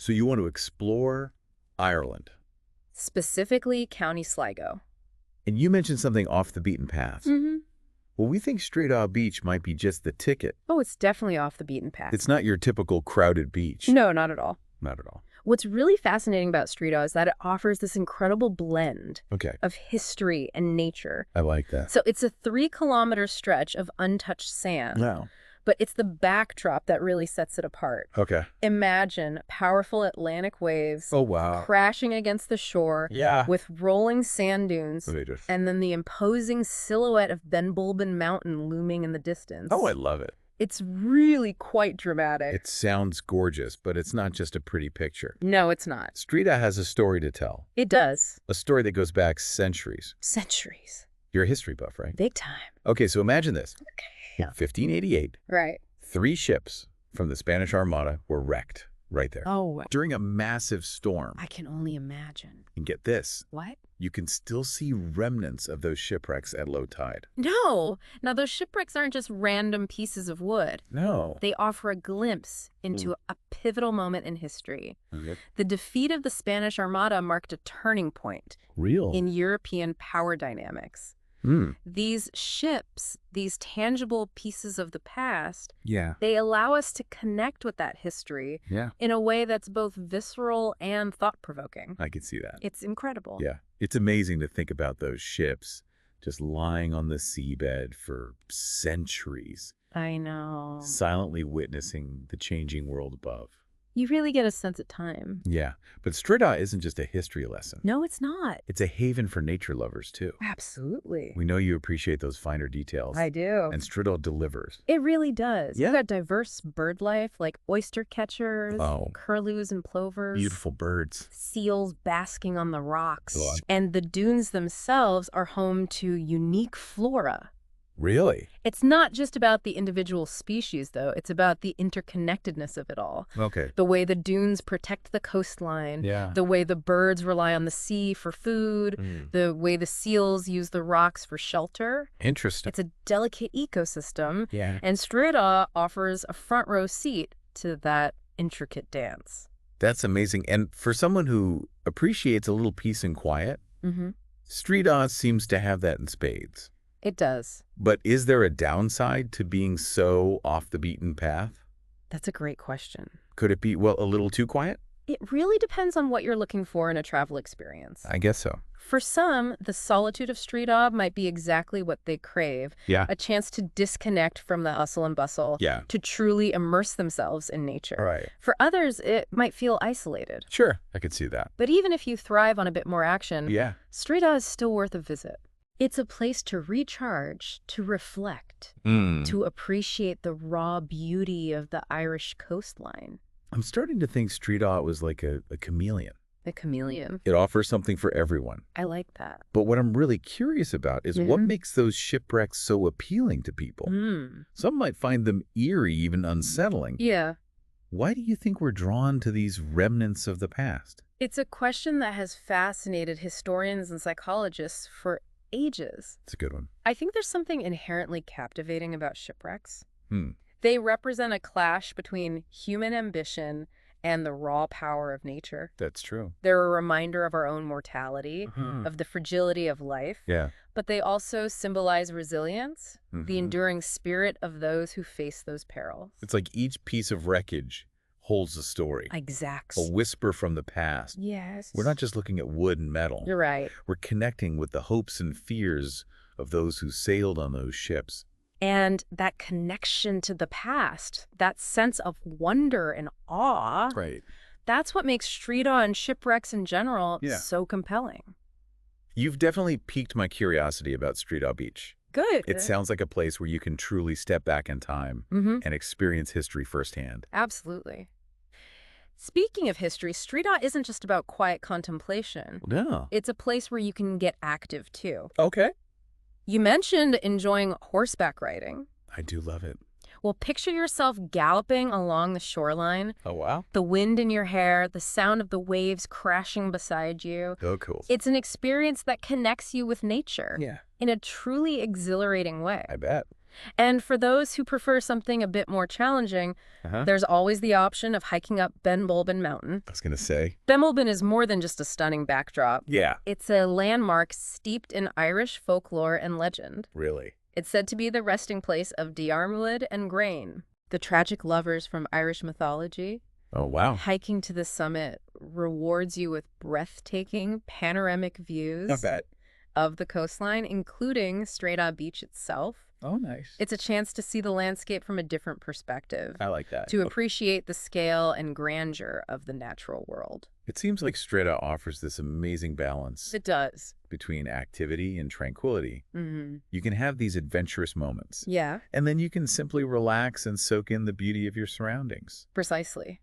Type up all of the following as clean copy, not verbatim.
So you want to explore Ireland. Specifically County Sligo. And you mentioned something off the beaten path. Mm-hmm. Well, we think Streedagh Beach might be just the ticket. Oh, it's definitely off the beaten path. It's not your typical crowded beach. No, not at all. Not at all. What's really fascinating about Streedagh is that it offers this incredible blend Okay. of history and nature. I like that. So it's a 3-kilometer stretch of untouched sand, Wow. but it's the backdrop that really sets it apart. Okay. Imagine powerful Atlantic waves Oh, wow. crashing against the shore Yeah. with rolling sand dunes, and then the imposing silhouette of Ben Bulben Mountain looming in the distance. Oh, I love it. It's really quite dramatic. It sounds gorgeous, but it's not just a pretty picture. No, it's not. Streedagh has a story to tell. It does. A story that goes back centuries. Centuries. You're a history buff, right? Big time. Okay, so imagine this. Okay. 1588, Right. 3 ships from the Spanish Armada were wrecked right there. Oh, During a massive storm. I can only imagine. And get this, What? you can still see remnants of those shipwrecks at low tide. No. Now, those shipwrecks aren't just random pieces of wood. No. They offer a glimpse into a pivotal moment in history. Okay. The defeat of the Spanish Armada marked a turning point Real. in European power dynamics. These ships, these tangible pieces of the past, Yeah. they allow us to connect with that history Yeah. in a way that's both visceral and thought-provoking. I can see that. It's incredible. Yeah. It's amazing to think about those ships just lying on the seabed for centuries, I know. silently witnessing the changing world above. You really get a sense of time. Yeah. But Streedagh isn't just a history lesson. No, it's not. It's a haven for nature lovers, too. Absolutely. We know you appreciate those finer details. I do. And Streedagh delivers. It really does. Yeah. You've got diverse bird life like oyster catchers, Oh. curlews and plovers. Beautiful birds. Seals basking on the rocks. Go on. And the dunes themselves are home to unique flora. Really? It's not just about the individual species, though. It's about the interconnectedness of it all. Okay. The way the dunes protect the coastline. Yeah. The way the birds rely on the sea for food. The way the seals use the rocks for shelter. Interesting. It's a delicate ecosystem. Yeah. And Streedagh offers a front row seat to that intricate dance. That's amazing. And for someone who appreciates a little peace and quiet, Streedagh seems to have that in spades. It does. But is there a downside to being so off the beaten path? That's a great question. Could it be, well, a little too quiet? It really depends on what you're looking for in a travel experience. I guess so. For some, the solitude of Streedagh might be exactly what they crave. Yeah. A chance to disconnect from the hustle and bustle. Yeah. To truly immerse themselves in nature. Right. For others, it might feel isolated. Sure. I could see that. But even if you thrive on a bit more action, Yeah. Streedagh is still worth a visit. It's a place to recharge, to reflect, to appreciate the raw beauty of the Irish coastline. I'm starting to think Streedagh was like a chameleon. The chameleon. It offers something for everyone. I like that. But what I'm really curious about is what makes those shipwrecks so appealing to people. Some might find them eerie, even unsettling. Yeah. Why do you think we're drawn to these remnants of the past? It's a question that has fascinated historians and psychologists for ages. It's a good one. I think there's something inherently captivating about shipwrecks. Hmm. They represent a clash between human ambition and the raw power of nature. That's true. They're a reminder of our own mortality, of the fragility of life. Yeah. But they also symbolize resilience, the enduring spirit of those who face those perils. It's like each piece of wreckage holds a story. Exactly. A whisper from the past. Yes. We're not just looking at wood and metal. You're right. We're connecting with the hopes and fears of those who sailed on those ships. And that connection to the past, that sense of wonder and awe, Right. that's what makes Streedagh and shipwrecks in general Yeah. so compelling. You've definitely piqued my curiosity about Streedagh Beach. Good. It sounds like a place where you can truly step back in time and experience history firsthand. Absolutely. Speaking of history, Streedagh isn't just about quiet contemplation. No. It's a place where you can get active, too. Okay. You mentioned enjoying horseback riding. I do love it. Well, picture yourself galloping along the shoreline, Oh, wow. the wind in your hair, the sound of the waves crashing beside you. Oh, cool. It's an experience that connects you with nature Yeah. in a truly exhilarating way. I bet. And for those who prefer something a bit more challenging, there's always the option of hiking up Ben Bulben Mountain. I was going to say. Ben Bulben is more than just a stunning backdrop. Yeah. It's a landmark steeped in Irish folklore and legend. Really? It's said to be the resting place of Diarmuid and Grain, the tragic lovers from Irish mythology. Oh, wow. Hiking to the summit rewards you with breathtaking panoramic views Not bad. of the coastline, including Streedagh Beach itself. Oh, nice. It's a chance to see the landscape from a different perspective, I like that. to appreciate the scale and grandeur of the natural world. It seems like Streedagh offers this amazing balance It does. between activity and tranquility. Mm-hmm. You can have these adventurous moments, Yeah, and then you can simply relax and soak in the beauty of your surroundings. precisely.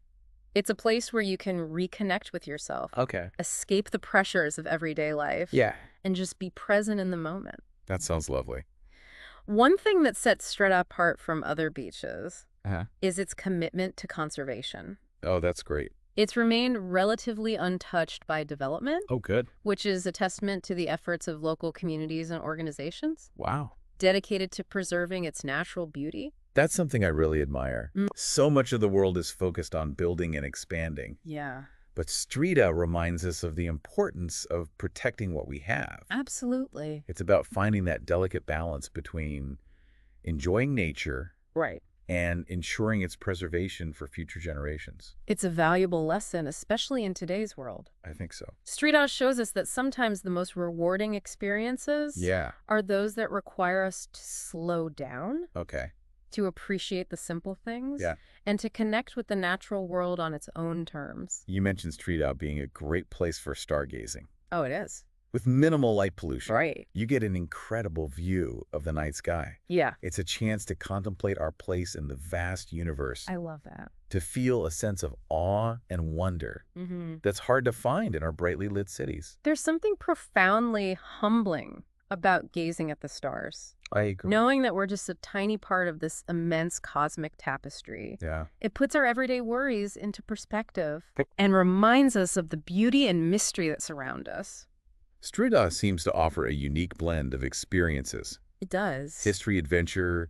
It's a place where you can reconnect with yourself, Okay. escape the pressures of everyday life, Yeah. and just be present in the moment. That sounds lovely. One thing that sets Streedagh apart from other beaches Uh-huh. is its commitment to conservation. Oh, that's great. It's remained relatively untouched by development, Oh, good. which is a testament to the efforts of local communities and organizations Wow. dedicated to preserving its natural beauty. That's something I really admire. Mm. So much of the world is focused on building and expanding, Yeah, but Streedagh reminds us of the importance of protecting what we have. absolutely. It's about finding that delicate balance between enjoying nature Right. and ensuring its preservation for future generations. It's a valuable lesson, especially in today's world. I think so. Streedagh shows us that sometimes the most rewarding experiences Yeah. are those that require us to slow down, Okay. to appreciate the simple things, Yeah. and to connect with the natural world on its own terms. You mentioned Streedagh being a great place for stargazing. Oh, it is. With minimal light pollution, Right. you get an incredible view of the night sky. Yeah. It's a chance to contemplate our place in the vast universe, I love that. to feel a sense of awe and wonder that's hard to find in our brightly lit cities. There's something profoundly humbling about gazing at the stars. I agree. Knowing that we're just a tiny part of this immense cosmic tapestry. Yeah. It puts our everyday worries into perspective and reminds us of the beauty and mystery that surround us. Streedagh seems to offer a unique blend of experiences. It does. History, adventure,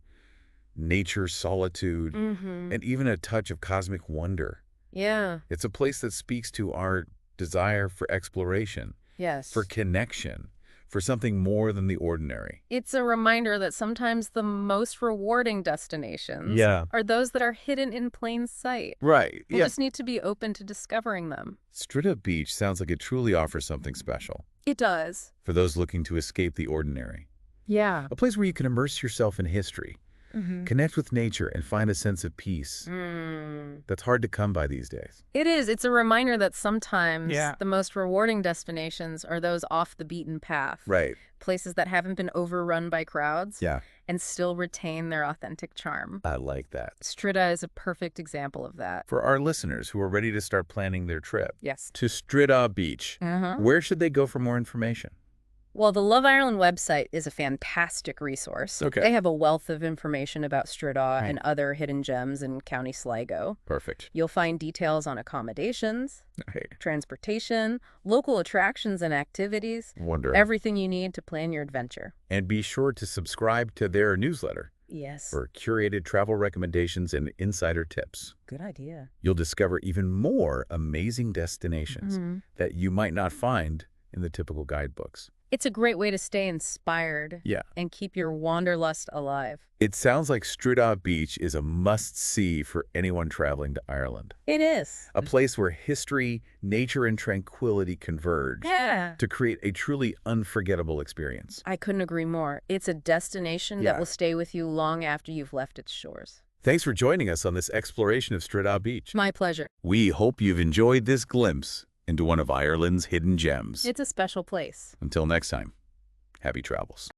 nature, solitude, and even a touch of cosmic wonder. Yeah. It's a place that speaks to our desire for exploration, Yes. for connection, for something more than the ordinary. It's a reminder that sometimes the most rewarding destinations Yeah. are those that are hidden in plain sight. Right. We just need to be open to discovering them. Streedagh Beach sounds like it truly offers something special It does. for those looking to escape the ordinary. Yeah. A place where you can immerse yourself in history, connect with nature, and find a sense of peace that's hard to come by these days. It is. It's a reminder that sometimes Yeah. the most rewarding destinations are those off the beaten path. Right. Places that haven't been overrun by crowds Yeah. and still retain their authentic charm. I like that. Streedagh is a perfect example of that. For our listeners who are ready to start planning their trip Yes. to Streedagh Beach, where should they go for more information? Well, the Love Ireland website is a fantastic resource. Okay. They have a wealth of information about Streedagh Right. and other hidden gems in County Sligo. Perfect. You'll find details on accommodations, Hey, transportation, local attractions and activities, wonderful. everything you need to plan your adventure. And be sure to subscribe to their newsletter Yes. for curated travel recommendations and insider tips. Good idea. You'll discover even more amazing destinations that you might not find in the typical guidebooks. It's a great way to stay inspired Yeah. and keep your wanderlust alive. It sounds like Streedagh Beach is a must-see for anyone traveling to Ireland. It is. A place where history, nature, and tranquility converge Yeah. to create a truly unforgettable experience. I couldn't agree more. It's a destination Yeah. that will stay with you long after you've left its shores. Thanks for joining us on this exploration of Streedagh Beach. My pleasure. We hope you've enjoyed this glimpse into one of Ireland's hidden gems. It's a special place. Until next time, happy travels.